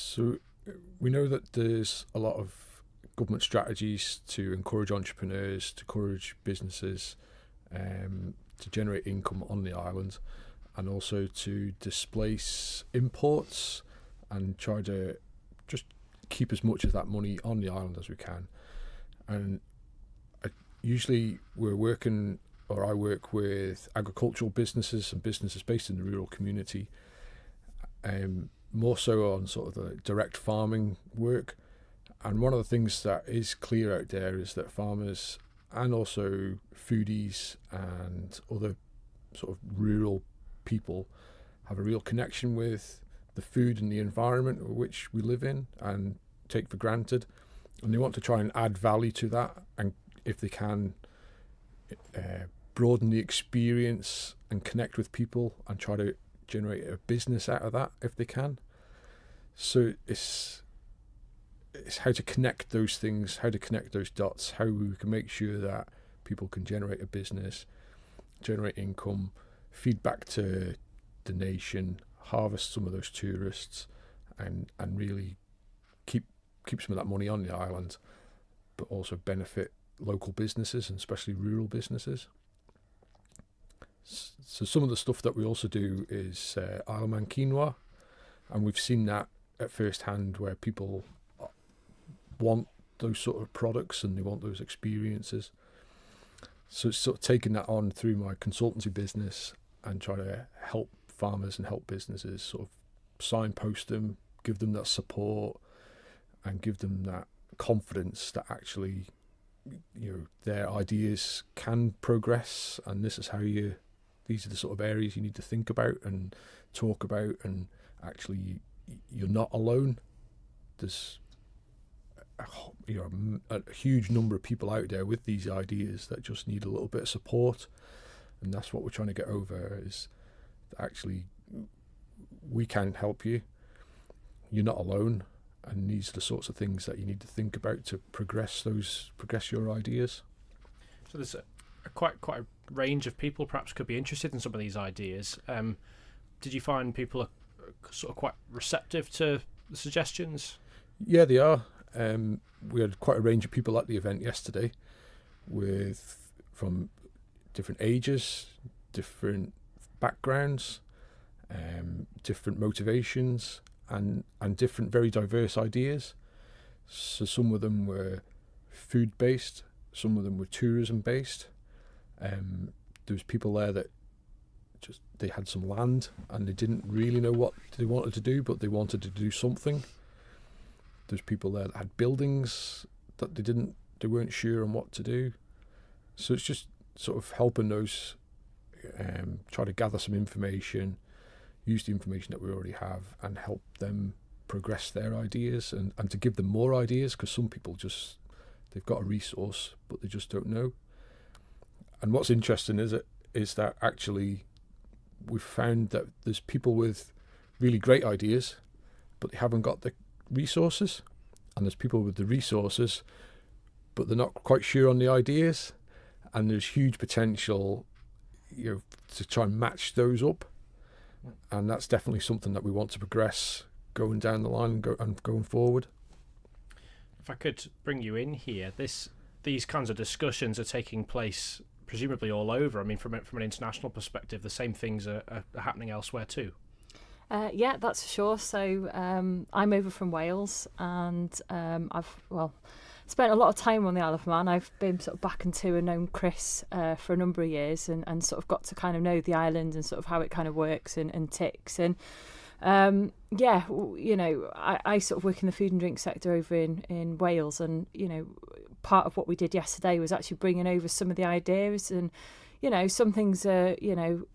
So we know that there's a lot of government strategies to encourage entrepreneurs, to encourage businesses to generate income on the island, and also to displace imports and try to just keep as much of that money on the island as we can. And usually I work with agricultural businesses and businesses based in the rural community, more so on sort of the direct farming work. And one of the things that is clear out there is that farmers and also foodies and other sort of rural people have a real connection with the food and the environment which we live in and take for granted, and they want to try and add value to that, and if they can broaden the experience and connect with people and try to generate a business out of that if they can. So it's how to connect those things, how to connect those dots, how we can make sure that people can generate a business, generate income, feed back to the nation, harvest some of those tourists, and really keep some of that money on the island, but also benefit local businesses and especially rural businesses. So some of the stuff that we also do is Isle of Man quinoa, and we've seen that at first hand where people want those sort of products and they want those experiences. So it's sort of taking that on through my consultancy business and try to help farmers and help businesses sort of signpost them, give them that support and give them that confidence that actually, you know, their ideas can progress, and these are the sort of areas you need to think about and talk about, and actually you're not alone. There's a huge number of people out there with these ideas that just need a little bit of support, and that's what we're trying to get over, is that actually we can help you. You're not alone, and these are the sorts of things that you need to think about to progress your ideas. So there's quite a range of people perhaps could be interested in some of these ideas. Did you find people are sort of quite receptive to the suggestions? Yeah, they are. We had quite a range of people at the event yesterday, from different ages, different backgrounds, different motivations, and different very diverse ideas. So some of them were food based, some of them were tourism based. There was people there that they had some land and they didn't really know what they wanted to do, but they wanted to do something. There's people there that had buildings that they weren't sure on what to do. So it's just sort of helping those, try to gather some information, use the information that we already have, and help them progress their ideas and to give them more ideas, because some people they've got a resource but they just don't know. And what's interesting is that actually we've found that there's people with really great ideas but they haven't got the resources, and there's people with the resources but they're not quite sure on the ideas, and there's huge potential, you know, to try and match those up. And that's definitely something that we want to progress going down the line and going forward. If I could bring you in here, these kinds of discussions are taking place presumably all over. I mean, from an international perspective, the same things are happening elsewhere too. Yeah, that's for sure. So I'm over from Wales, and I've spent a lot of time on the Isle of Man. I've been sort of back into and known Chris for a number of years, and sort of got to kind of know the island and sort of how it kind of works and ticks. And yeah, you know, I sort of work in the food and drink sector over in Wales, and you know, part of what we did yesterday was actually bringing over some of the ideas. And you know, some things are, you know,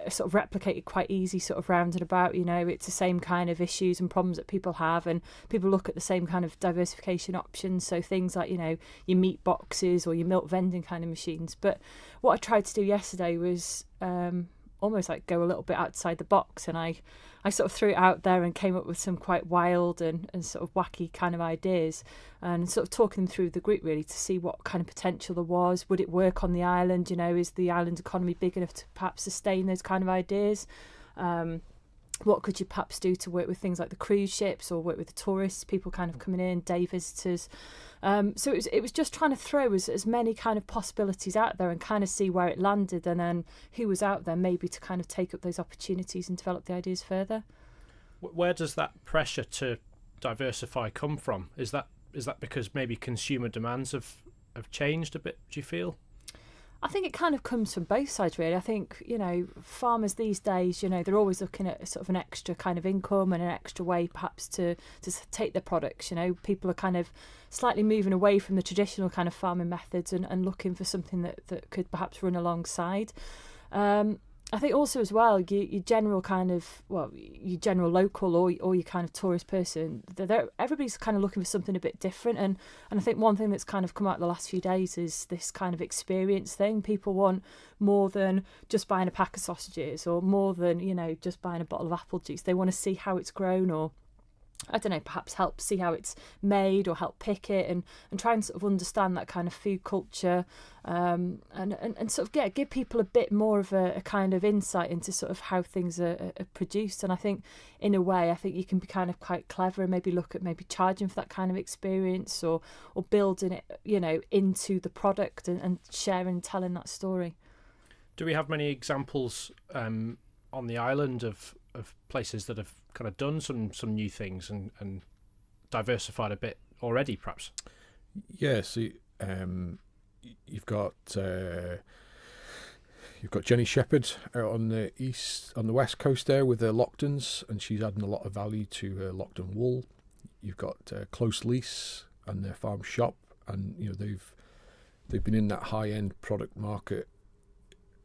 sort of replicated quite easy, sort of round and about. You know, it's the same kind of issues and problems that people have, and people look at the same kind of diversification options. So things like, you know, your meat boxes or your milk vending kind of machines. But what I tried to do yesterday was almost like go a little bit outside the box, and I sort of threw it out there and came up with some quite wild and sort of wacky kind of ideas, and sort of talking through the group really to see what kind of potential there was. Would it work on the island? You know, is the island economy big enough to perhaps sustain those kind of ideas? what could you perhaps do to work with things like the cruise ships or work with the tourists, people kind of coming in, day visitors. So it was just trying to throw as many kind of possibilities out there and kind of see where it landed, and then who was out there maybe to kind of take up those opportunities and develop the ideas further. Where does that pressure to diversify come from? Is that because maybe consumer demands have changed a bit, do you feel? I think it kind of comes from both sides, really. I think, farmers these days, they're always looking at sort of an extra kind of income and an extra way perhaps to take their products. People are kind of slightly moving away from the traditional kind of farming methods and looking for something that could perhaps run alongside. I think also as well, your general kind of, your general local or your kind of tourist person, everybody's kind of looking for something a bit different. And I think one thing that's kind of come out the last few days is this kind of experience thing. People want more than just buying a pack of sausages or more than, just buying a bottle of apple juice. They want to see how it's grown, or I don't know, perhaps help see how it's made or help pick it and try and sort of understand that kind of food culture, and sort of give people a bit more of a kind of insight into sort of how things are produced. And I think in a way, you can be kind of quite clever and maybe look at maybe charging for that kind of experience or building it, into the product and sharing and telling that story. Do we have many examples on the island of places that have kind of done some new things and diversified a bit already, perhaps? Yeah, so you've got Jenny Shepherd out on the west coast there with her Lochtons, and she's adding a lot of value to her Lochton wool. You've got Close Lease and their farm shop, and they've been in that high end product market,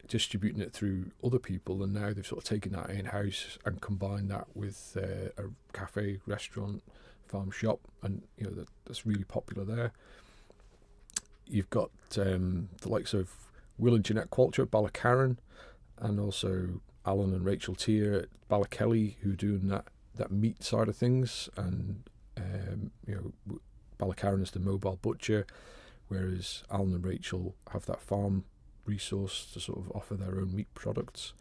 distributing it through other people, and now they've sort of taken that in-house and combined that with a cafe, restaurant, farm shop, and that's really popular there. You've got the likes of Will and Jeanette Qualter at Ballacarran, and also Alan and Rachel Tier at Ballakelly, who are doing that meat side of things, and Ballacarran is the mobile butcher, whereas Alan and Rachel have that farm resource to sort of offer their own meat products.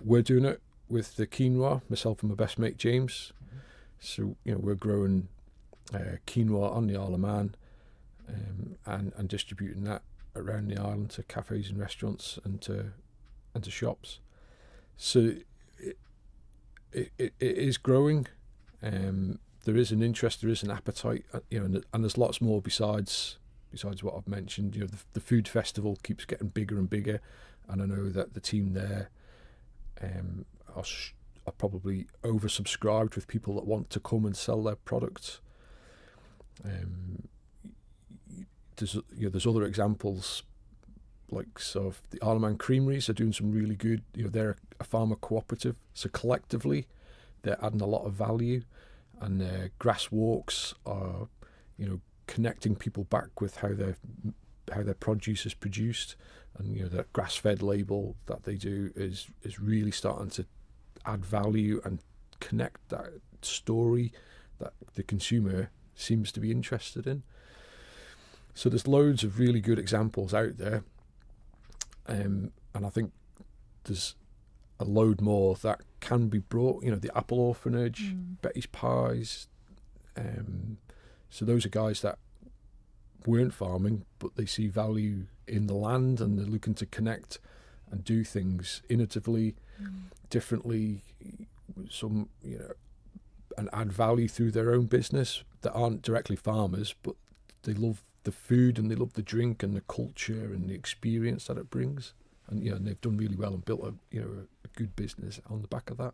We're doing it with the quinoa, myself and my best mate James. Mm-hmm. So we're growing quinoa on the Isle of Man, and distributing that around the island to cafes and restaurants and to shops. So it is growing. There is an interest, there is an appetite, and there's lots more besides what I've mentioned. The food festival keeps getting bigger and bigger, and I know that the team there are probably oversubscribed with people that want to come and sell their products. There's other examples, like sort of the Isle of Man Creameries are doing some really good. They're a farmer cooperative, so collectively they're adding a lot of value, and their grass walks are, connecting people back with how their produce is produced, and that grass-fed label that they do is really starting to add value and connect that story that the consumer seems to be interested in. So there's loads of really good examples out there, and I think there's a load more that can be brought. The Apple Orphanage, Betty's Pies. So those are guys that weren't farming, but they see value in the land, and they're looking to connect and do things innovatively, differently, and add value through their own business that aren't directly farmers, but they love the food and they love the drink and the culture and the experience that it brings. And they've done really well and built a good business on the back of that.